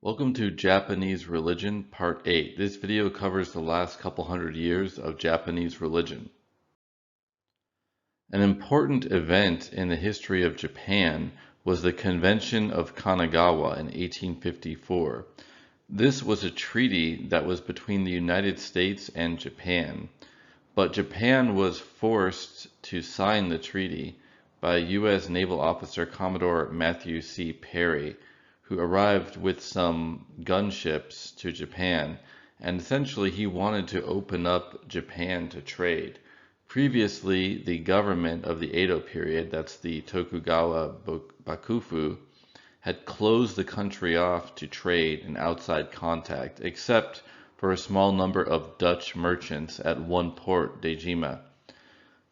Welcome to Japanese Religion, Part 8. This video covers the last couple hundred years of Japanese religion. An important event in the history of Japan was the Convention of Kanagawa in 1854. This was a treaty that was between the United States and Japan, but Japan was forced to sign the treaty by U.S. Naval Officer Commodore Matthew C. Perry, who arrived with some gunships to Japan, and essentially he wanted to open up Japan to trade. Previously, the government of the Edo period, that's the Tokugawa Bakufu, had closed the country off to trade and outside contact, except for a small number of Dutch merchants at one port, Dejima.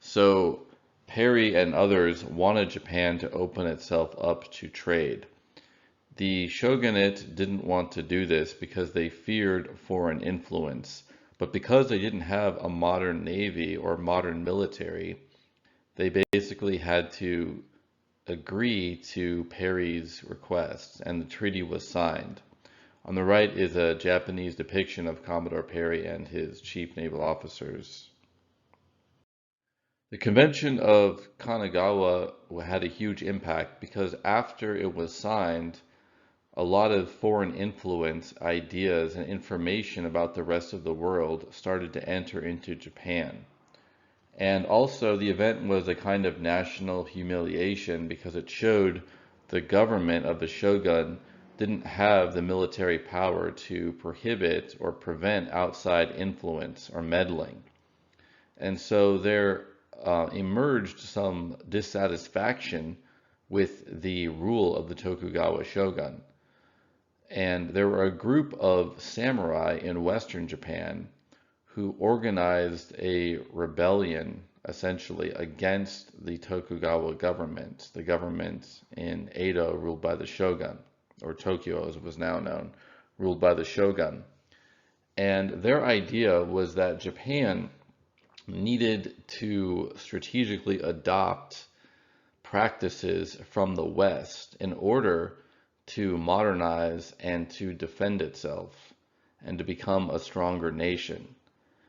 So Perry and others wanted Japan to open itself up to trade. The shogunate didn't want to do this because they feared foreign influence, but because they didn't have a modern navy or modern military, they basically had to agree to Perry's request, and the treaty was signed. On the right is a Japanese depiction of Commodore Perry and his chief naval officers. The Convention of Kanagawa had a huge impact because after it was signed, a lot of foreign influence, ideas, and information about the rest of the world started to enter into Japan. And also, the event was a kind of national humiliation because it showed the government of the shogun didn't have the military power to prohibit or prevent outside influence or meddling. And so there emerged some dissatisfaction with the rule of the Tokugawa shogun. And there were a group of samurai in Western Japan who organized a rebellion essentially against the Tokugawa government, the government in Edo ruled by the shogun, or Tokyo as it was now known, ruled by the shogun. And their idea was that Japan needed to strategically adopt practices from the West in order to modernize and to defend itself and to become a stronger nation.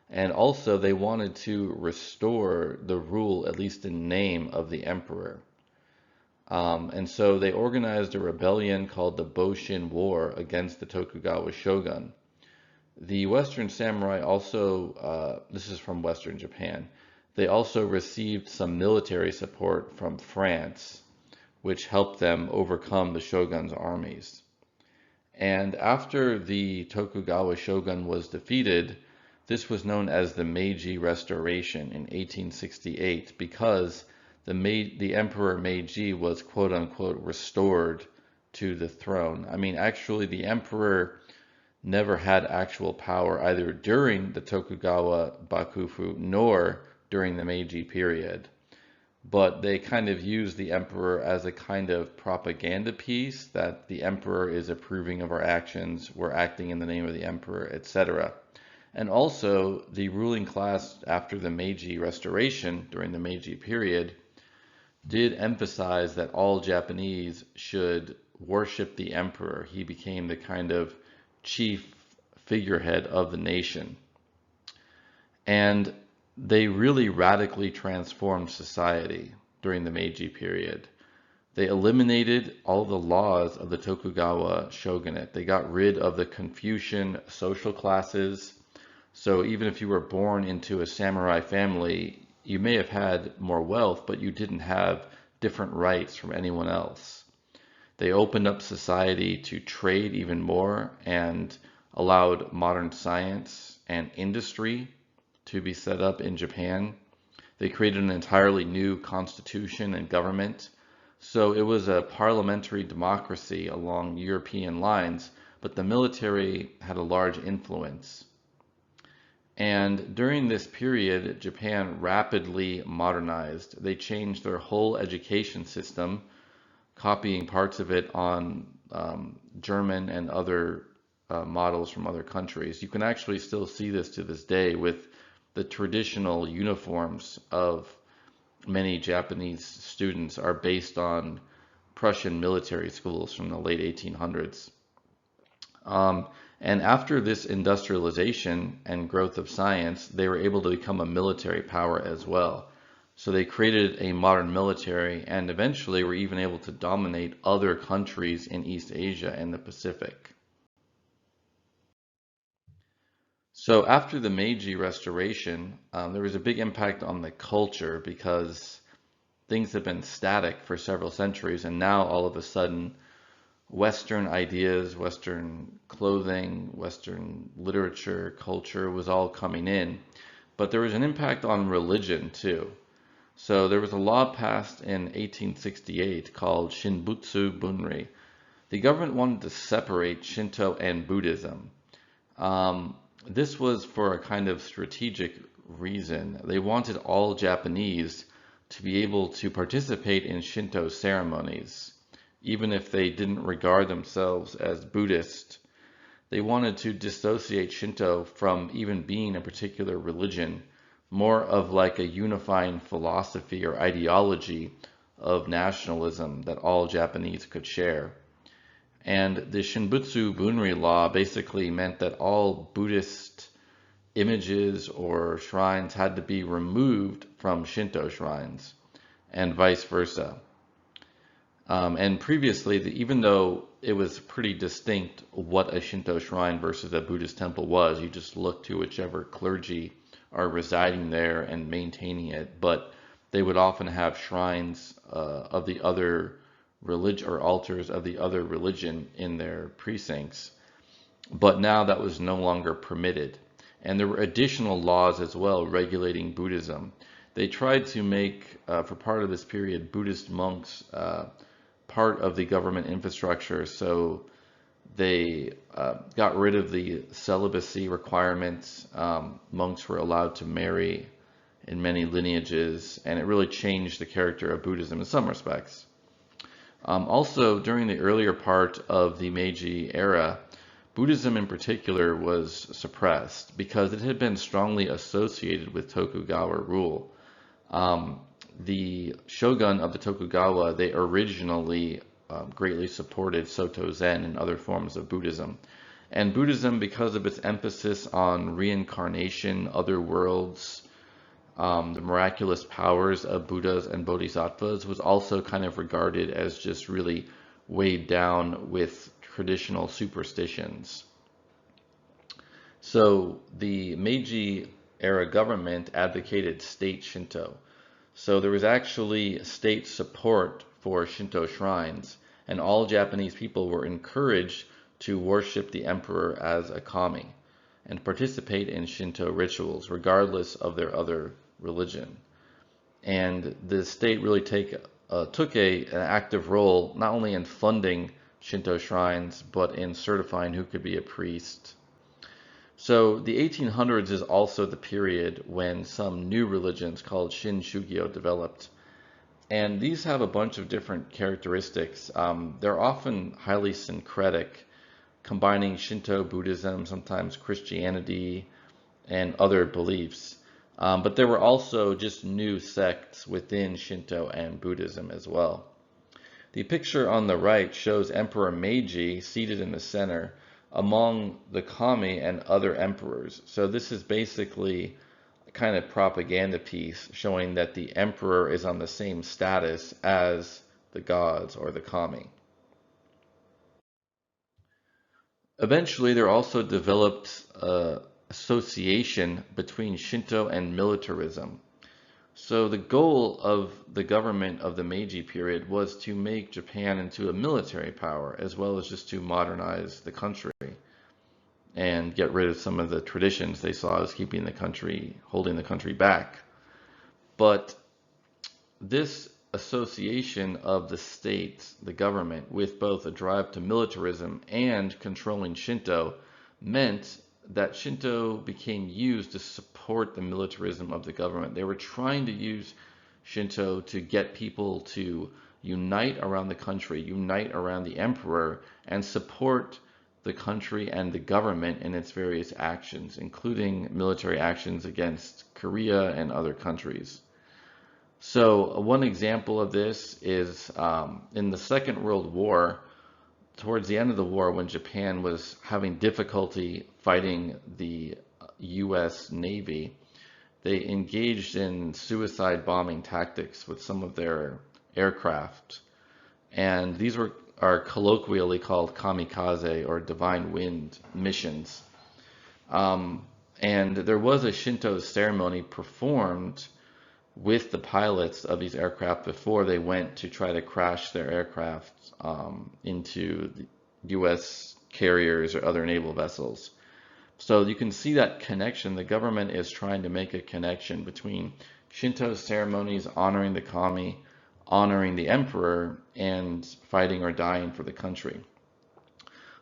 And also they wanted to restore the rule, at least in name, of the emperor. And so they organized a rebellion called the Boshin War against the Tokugawa shogun. The Western samurai also, this is from Western Japan, they also received some military support from France, which helped them overcome the shogun's armies. And after the Tokugawa shogun was defeated, this was known as the Meiji Restoration in 1868 because the Emperor Meiji was quote-unquote restored to the throne. I mean, actually, the emperor never had actual power either during the Tokugawa Bakufu nor during the Meiji period. But they kind of use the emperor as a kind of propaganda piece that the emperor is approving of our actions, we're acting in the name of the emperor, etc. And also, the ruling class after the Meiji Restoration, during the Meiji period, did emphasize that all Japanese should worship the emperor. He became the kind of chief figurehead of the nation. And they really radically transformed society during the Meiji period. They eliminated all the laws of the Tokugawa shogunate. They got rid of the Confucian social classes. So even if you were born into a samurai family, you may have had more wealth, but you didn't have different rights from anyone else. They opened up society to trade even more and allowed modern science and industry to be set up in Japan. They created an entirely new constitution and government. So it was a parliamentary democracy along European lines, but the military had a large influence. And during this period, Japan rapidly modernized. They changed their whole education system, copying parts of it on German and other models from other countries. You can actually still see this to this day with the traditional uniforms of many Japanese students are based on Prussian military schools from the late 1800s. Um, and after this industrialization and growth of science, they were able to become a military power as well. So they created a modern military and eventually were even able to dominate other countries in East Asia and the Pacific. So after the Meiji Restoration, there was a big impact on the culture because things have been static for several centuries, and now all of a sudden Western ideas, Western clothing, Western literature, culture was all coming in. But there was an impact on religion too. So there was a law passed in 1868 called Shinbutsu Bunri. The government wanted to separate Shinto and Buddhism. Um, this was for a kind of strategic reason. They wanted all Japanese to be able to participate in Shinto ceremonies, even if they didn't regard themselves as Buddhist. They wanted to dissociate Shinto from even being a particular religion, more of like a unifying philosophy or ideology of nationalism that all Japanese could share. And the Shinbutsu Bunri law basically meant that all Buddhist images or shrines had to be removed from Shinto shrines, and vice versa. And previously, even though it was pretty distinct what a Shinto shrine versus a Buddhist temple was, you just look to whichever clergy are residing there and maintaining it. But they would often have shrines of the other religion or altars of the other religion in their precincts. But now that was no longer permitted. And there were additional laws as well regulating Buddhism. They tried to make, for part of this period, Buddhist monks part of the government infrastructure. So they got rid of the celibacy requirements. Monks were allowed to marry in many lineages, and it really changed the character of Buddhism in some respects. Also, during the earlier part of the Meiji era, Buddhism in particular was suppressed because it had been strongly associated with Tokugawa rule. The shogun of the Tokugawa, they originally greatly supported Soto Zen and other forms of Buddhism. And Buddhism, because of its emphasis on reincarnation, other worlds, the miraculous powers of Buddhas and Bodhisattvas, was also kind of regarded as just really weighed down with traditional superstitions. So the Meiji era government advocated state Shinto. So there was actually state support for Shinto shrines, and all Japanese people were encouraged to worship the emperor as a kami and participate in Shinto rituals, regardless of their other religion. And the state really took an active role, not only in funding Shinto shrines, but in certifying who could be a priest. So the 1800s is also the period when some new religions called Shin Shugyo developed. And these have a bunch of different characteristics. They're often highly syncretic, combining Shinto, Buddhism, sometimes Christianity, and other beliefs. But there were also just new sects within Shinto and Buddhism as well. The picture on the right shows Emperor Meiji seated in the center among the kami and other emperors. So this is basically a kind of propaganda piece showing that the emperor is on the same status as the gods or the kami. Eventually, there also developed association between Shinto and militarism. So the goal of the government of the Meiji period was to make Japan into a military power, as well as just to modernize the country and get rid of some of the traditions they saw as keeping the country, holding the country back. But this association of the state, the government, with both a drive to militarism and controlling Shinto meant that Shinto became used to support the militarism of the government. They were trying to use Shinto to get people to unite around the country, unite around the emperor, and support the country and the government in its various actions, including military actions against Korea and other countries. So one example of this is in the Second World War, towards the end of the war, when Japan was having difficulty fighting the U.S. Navy, they engaged in suicide bombing tactics with some of their aircraft. And these are colloquially called kamikaze or divine wind missions. And there was a Shinto ceremony performed with the pilots of these aircraft before they went to try to crash their aircraft into the U.S. carriers or other naval vessels. So you can see that connection. The government is trying to make a connection between Shinto ceremonies honoring the kami, honoring the emperor, and fighting or dying for the country.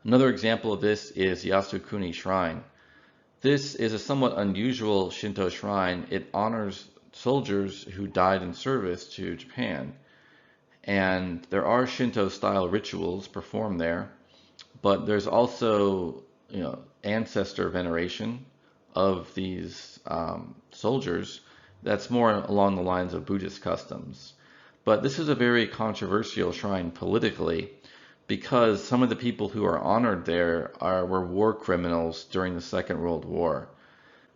Another example of this is Yasukuni Shrine. This is a somewhat unusual Shinto shrine. It honors soldiers who died in service to Japan. And there are Shinto-style rituals performed there, but there's also, ancestor veneration of these soldiers that's more along the lines of Buddhist customs. But this is a very controversial shrine politically because some of the people who are honored there were war criminals during the Second World War.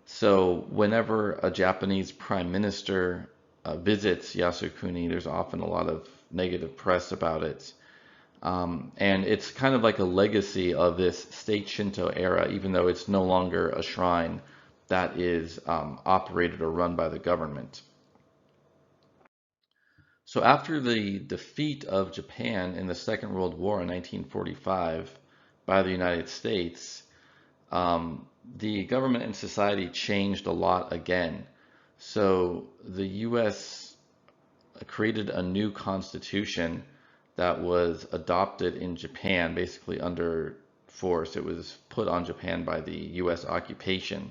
So whenever a Japanese prime minister visits Yasukuni, there's often a lot of negative press about it. And it's kind of like a legacy of this state Shinto era, even though it's no longer a shrine that is operated or run by the government. So after the defeat of Japan in the Second World War in 1945 by the United States, the government and society changed a lot again. So the U.S. created a new constitution that was adopted in Japan, basically under force. It was put on Japan by the U.S. occupation.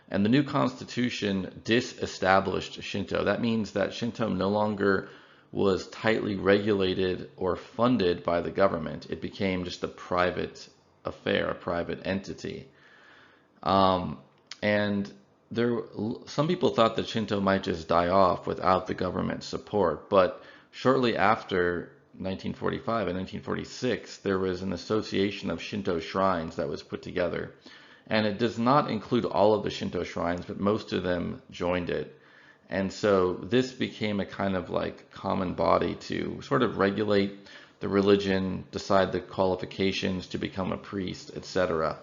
And the new constitution disestablished Shinto. That means that Shinto no longer was tightly regulated or funded by the government. It became just a private affair, a private entity. And some people thought that Shinto might just die off without the government support, but shortly after 1945 and 1946, there was an association of Shinto shrines that was put together. And it does not include all of the Shinto shrines, but most of them joined it. And so this became a kind of like common body to sort of regulate the religion, decide the qualifications to become a priest, etc.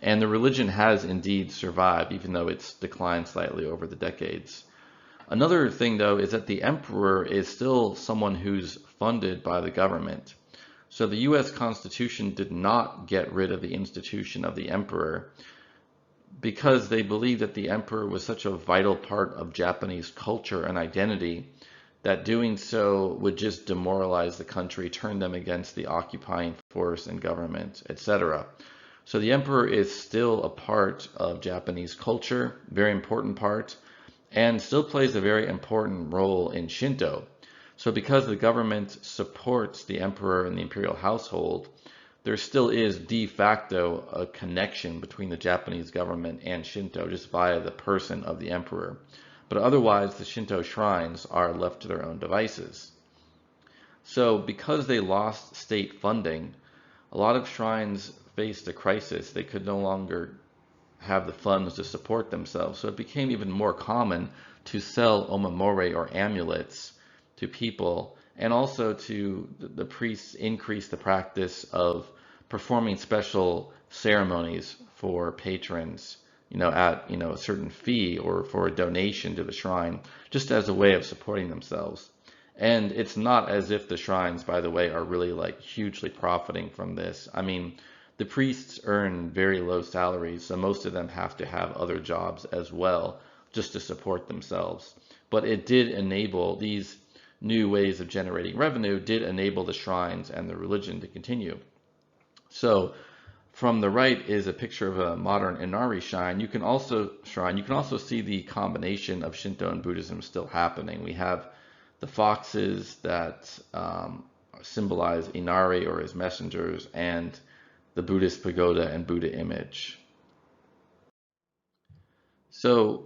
And the religion has indeed survived, even though it's declined slightly over the decades. Another thing, though, is that the emperor is still someone who's funded by the government. So the U.S. Constitution did not get rid of the institution of the emperor because they believed that the emperor was such a vital part of Japanese culture and identity that doing so would just demoralize the country, turn them against the occupying force and government, etc. So the emperor is still a part of Japanese culture, very important part, and still plays a very important role in Shinto. So because the government supports the emperor and the imperial household, there still is de facto a connection between the Japanese government and Shinto just via the person of the emperor. But otherwise, the Shinto shrines are left to their own devices. So because they lost state funding, a lot of shrines faced a crisis. They could no longer have the funds to support themselves. So it became even more common to sell omamori or amulets to people, and also to the priests increase the practice of performing special ceremonies for patrons, at a certain fee or for a donation to the shrine, just as a way of supporting themselves. And it's not as if the shrines, by the way, are really like hugely profiting from this. I mean, the priests earn very low salaries, so most of them have to have other jobs as well just to support themselves. But it did enable these new ways of generating revenue, did enable the shrines and the religion to continue. So from the right is a picture of a modern Inari shrine. You can also see the combination of Shinto and Buddhism still happening. We have the foxes that symbolize Inari or his messengers, and the Buddhist pagoda and Buddha image. So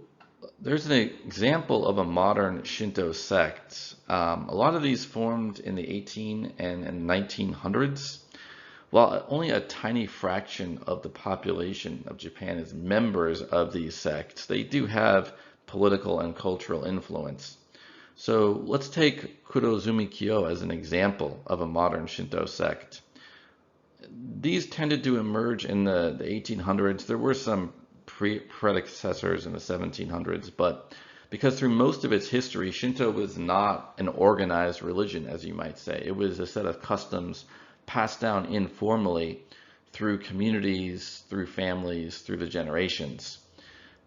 there's an example of a modern Shinto sect. A lot of these formed in the 18 and 1900s, While only a tiny fraction of the population of Japan is members of these sects, they do have political and cultural influence. So let's take Kurozumi-Kyo as an example of a modern Shinto sect. These tended to emerge in the 1800s. There were some predecessors in the 1700s, but because through most of its history, Shinto was not an organized religion, as you might say. It was a set of customs passed down informally through communities, through families, through the generations.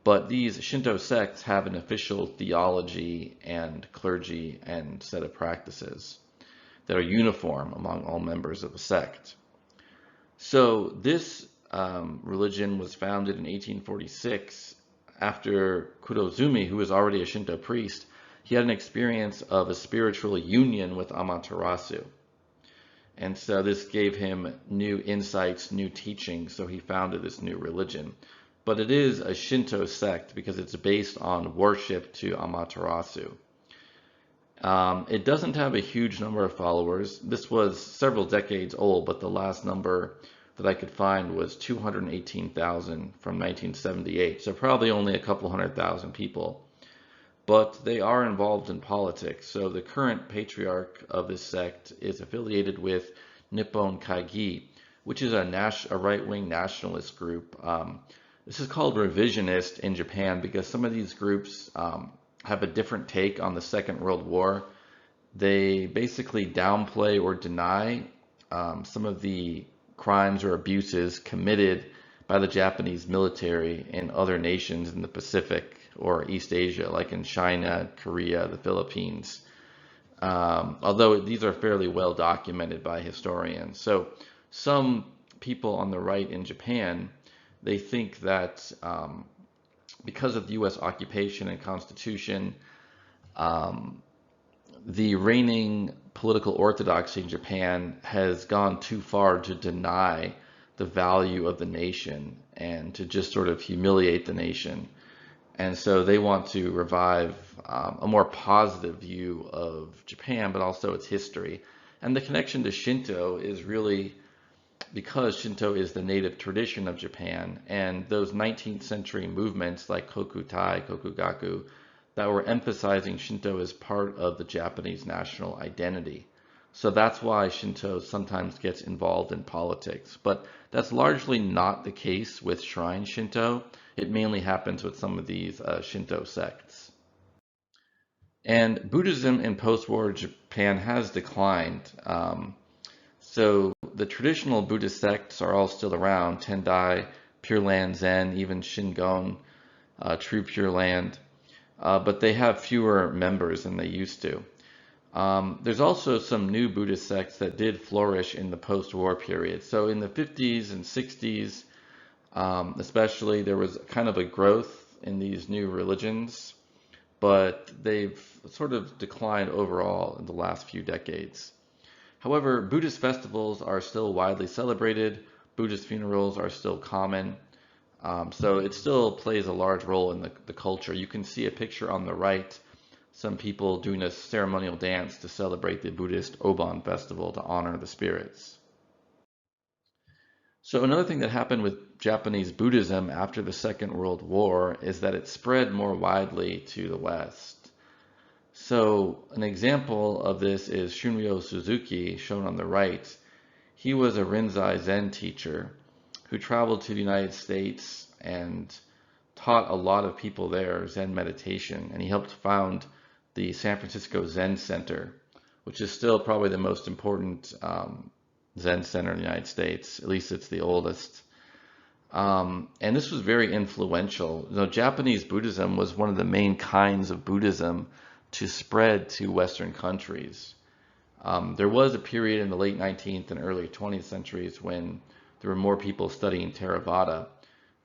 But these Shinto sects have an official theology and clergy and set of practices that are uniform among all members of the sect. So this religion was founded in 1846 after Kurozumi, who was already a Shinto priest. He had an experience of a spiritual union with Amaterasu. And so this gave him new insights, new teachings, so he founded this new religion. But it is a Shinto sect because it's based on worship to Amaterasu. It doesn't have a huge number of followers. This was several decades old, but the last number that I could find was 218,000 from 1978. So probably only a couple 100,000 people. But they are involved in politics. So the current patriarch of this sect is affiliated with Nippon Kaigi, which is a right-wing nationalist group. This is called revisionist in Japan because some of these groups have a different take on the Second World War. They basically downplay or deny some of the crimes or abuses committed by the Japanese military in other nations in the Pacific or East Asia, like in China, Korea, the Philippines. Although these are fairly well documented by historians. So some people on the right in Japan, they think that because of the U.S. occupation and constitution, the reigning political orthodoxy in Japan has gone too far to deny the value of the nation and to just sort of humiliate the nation. And so they want to revive a more positive view of Japan, but also its history. And the connection to Shinto is really because Shinto is the native tradition of Japan, and those 19th century movements like Kokutai, Kokugaku, that were emphasizing Shinto as part of the Japanese national identity. So that's why Shinto sometimes gets involved in politics. But that's largely not the case with Shrine Shinto. It mainly happens with some of these Shinto sects. And Buddhism in post-war Japan has declined. So the traditional Buddhist sects are all still around: Tendai, Pure Land Zen, even Shingon, True Pure Land. But they have fewer members than they used to. There's also some new Buddhist sects that did flourish in the post-war period. So in the 50s and 60s, especially, there was kind of a growth in these new religions, but they've sort of declined overall in the last few decades. However, Buddhist festivals are still widely celebrated. Buddhist funerals are still common. So it still plays a large role in the culture. You can see a picture on the right, some people doing a ceremonial dance to celebrate the Buddhist Obon festival to honor the spirits. So another thing that happened with Japanese Buddhism after the Second World War is that it spread more widely to the West. So an example of this is Shunryo Suzuki, shown on the right. He was a Rinzai Zen teacher who traveled to the United States and taught a lot of people there Zen meditation, and he helped found the San Francisco Zen Center, which is still probably the most important Zen center in the United States. At least it's the oldest. And this was very influential. Japanese Buddhism was one of the main kinds of Buddhism to spread to Western countries. There was a period in the late 19th and early 20th centuries when there were more people studying Theravada,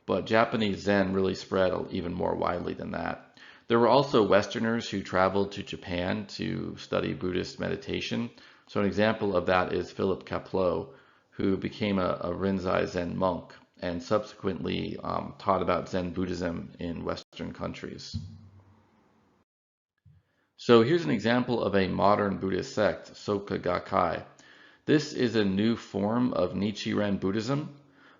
but Japanese Zen really spread even more widely than that. There were also Westerners who traveled to Japan to study Buddhist meditation. So an example of that is Philip Kapleau, who became a Rinzai Zen monk and subsequently taught about Zen Buddhism in Western countries. So here's an example of a modern Buddhist sect, Soka Gakkai. This is a new form of Nichiren Buddhism,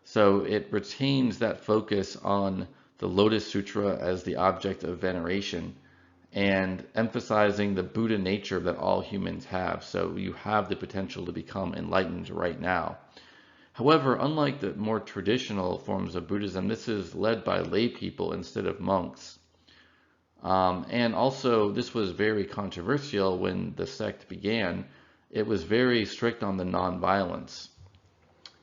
so it retains that focus on the Lotus Sutra as the object of veneration and emphasizing the Buddha nature that all humans have. So you have the potential to become enlightened right now. However, unlike the more traditional forms of Buddhism, this is led by lay people instead of monks. And also, this was very controversial when the sect began. It was very strict on the nonviolence.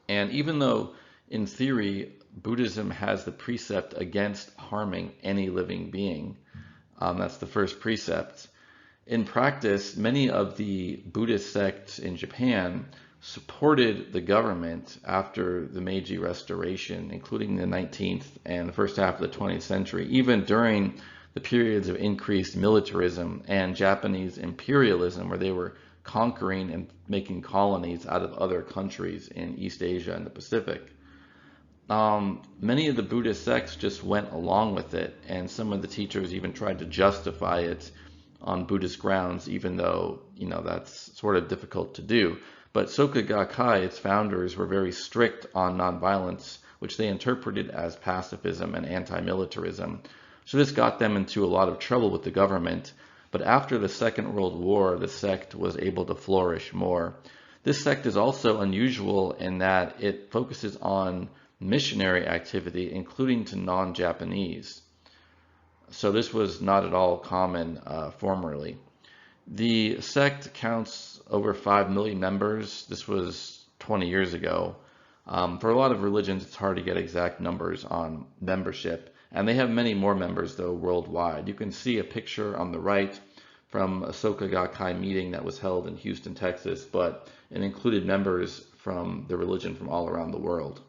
And even though, in theory, Buddhism has the precept against harming any living being, that's the first precept. In practice, many of the Buddhist sects in Japan supported the government after the Meiji Restoration, including the 19th and the first half of the 20th century, even during the periods of increased militarism and Japanese imperialism, where they were conquering and making colonies out of other countries in East Asia and the Pacific. Many of the Buddhist sects just went along with it, and some of the teachers even tried to justify it on Buddhist grounds, even though, that's sort of difficult to do. But Soka Gakkai, its founders, were very strict on nonviolence, which they interpreted as pacifism and anti-militarism. So this got them into a lot of trouble with the government. But after the Second World War, the sect was able to flourish more. This sect is also unusual in that it focuses on missionary activity, including to non-Japanese. So this was not at all common formerly. The sect counts over 5 million members. This was 20 years ago. For a lot of religions, it's hard to get exact numbers on membership. And they have many more members, though, worldwide. You can see a picture on the right from a Soka Gakkai meeting that was held in Houston, Texas, but it included members from the religion from all around the world.